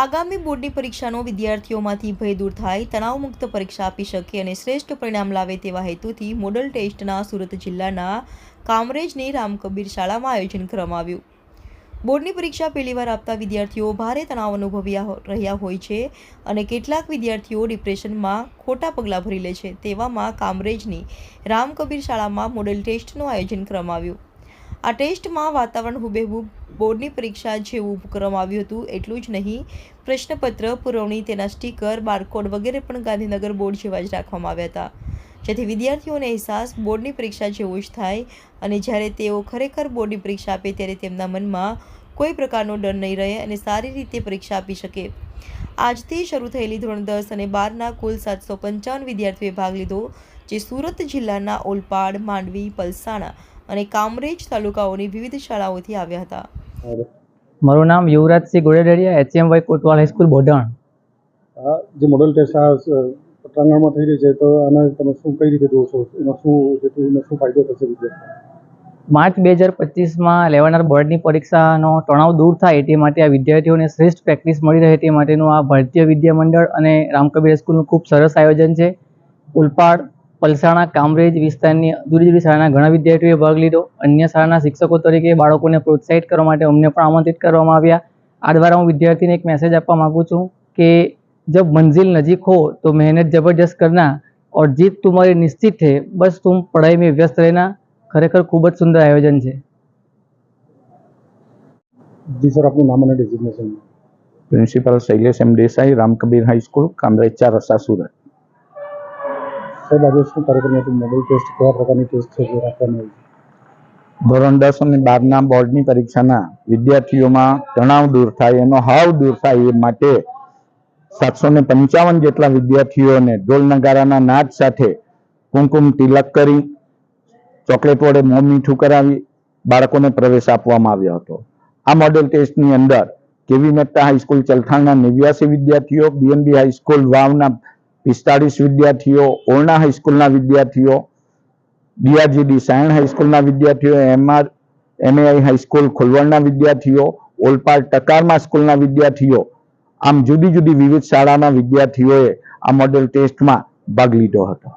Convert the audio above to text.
આગામી બોર્ડની પરીક્ષાનો વિદ્યાર્થીઓમાંથી ભય દૂર થાય, તણાવમુક્ત પરીક્ષા આપી શકે અને શ્રેષ્ઠ પરિણામ લાવે તેવા હેતુથી મોડલ ટેસ્ટના સુરત જિલ્લાના કામરેજની રામકબીર શાળામાં આયોજન કરવામાં આવ્યું। બોર્ડની પરીક્ષા પહેલીવાર આપતા વિદ્યાર્થીઓ ભારે તણાવ અનુભવી રહ્યા હોય છે અને કેટલાક વિદ્યાર્થીઓ ડિપ્રેશનમાં ખોટા પગલાં ભરી લે છે। તેવામાં કામરેજની રામકબીર શાળામાં મોડલ ટેસ્ટનું આયોજન કરવામાં આવ્યું। આ ટેસ્ટમાં વાતાવરણ હુબેહૂબ બોર્ડની પરીક્ષા જેવું કરવામાં આવ્યું હતું। એટલું જ નહીં, પ્રશ્નપત્ર, પુરવણી, તેના સ્ટીકર, બારકોડ વગેરે પણ ગાંધીનગર બોર્ડ જેવા જ રાખવામાં આવ્યા હતા, જેથી વિદ્યાર્થીઓને અહેસાસ બોર્ડની પરીક્ષા જેવો જ થાય અને જ્યારે તેઓ ખરેખર બોર્ડની પરીક્ષા આપે ત્યારે તેમના મનમાં કોઈ પ્રકારનો ડર નહીં રહે અને સારી રીતે પરીક્ષા આપી શકે। આજથી શરૂ થયેલી ધોરણ 10 અને 12ના કુલ 755 વિદ્યાર્થીઓએ ભાગ લીધો, જે સુરત જિલ્લાના ઓલપાડ, માંડવી, પલસાણા અને કામરેજ તાલુકાઓની વિવિધ શાળાઓથી આવ્યા હતા। મારું નામ યુવરાજસિંહ ગોળેડરિયા, HMY કોટવાલ હાઈસ્કૂલ બોડણ। જે મોડલ ટેસ્ટ આ પ્રાંગણમાં થઈ રહી છે, તો આને તમે શું કઈ રીતે જોશો? એનો શું ફાયદો થશે વિદ્યાર્થીઓને? માર્ચ 2025માં લેવાનાર બોર્ડની પરીક્ષાનો તણાવ દૂર થાય તે માટે આ વિદ્યાર્થીઓને શ્રેષ્ઠ પ્રેક્ટિસ મળી રહે તે માટેનું આ ભારતીય વિદ્યા મંડળ અને રામકબીર હાઈસ્કૂલનું ખૂબ સરસ આયોજન છે। ઉલપાડ, પલસાણા, કામરેજ વિસ્તારની જુદી જુદી શાળાના ઘણા વિદ્યાર્થીઓએ ભાગ લીધો। અન્ય શાળાના શિક્ષકો તરીકે બાળકોને પ્રોત્સાહિત કરવા માટે અમને પણ આમંત્રિત કરવામાં આવ્યા। આ દ્વારા હું વિદ્યાર્થીને એક મેસેજ આપવા માગું છું કે जब मंजिल नजीक हो तो मेहनत जबरदस्त करना और जीत तुम्हारी निश्चित है, बस तुम पढ़ाई में व्यस्त रहना। खरेखर खूब જ સુંદર આયોજન છે। જી સર, આપનું નામ અને ડેઝિગ્નેશન? પ્રિન્સિપલ શૈલેષ એમ દેસાઈ, રામકબીર હાઈસ્કૂલ, કામરેજ 4 રસ્તા, સુરત। સાહેબ, આજે શું કાર્યક્રમ હતો? મોડલ ટેસ્ટ કયા પ્રકારની ટેસ્ટ છે જે રાખવામાં આવી? ધોરણ 10 અને 12ના બોર્ડની પરીક્ષાના વિદ્યાર્થીઓમાં તણાવ દૂર થાય, એનો હાવ દૂર થાય એ માટે 755 જેટલા વિદ્યાર્થીઓને ઢોલ નગારાના નાદ સાથે કુમકુમ તિલક કરી, ચોકલેટ વડે મોં મીઠું કરાવી બાળકોને પ્રવેશ આપવામાં આવ્યો હતો। આ મોડેલ ટેસ્ટની અંદર કેવી મહેતા હાઈસ્કૂલ ચલથાણના 89 વિદ્યાર્થીઓ, BNB હાઈસ્કૂલ વાવના 45 વિદ્યાર્થીઓ, ઓરણા હાઈસ્કૂલના વિદ્યાર્થીઓ, DRGD સાયણ હાઈસ્કૂલના વિદ્યાર્થીઓ, MAI હાઈસ્કૂલ ખોલવણના વિદ્યાર્થીઓ, ઓલપાડ ટકારમા સ્કૂલના વિદ્યાર્થીઓ, આમ જુદી જુદી વિવિધ શાળાના વિદ્યાર્થીઓએ આ મોડેલ ટેસ્ટમાં ભાગ લીધો હતો।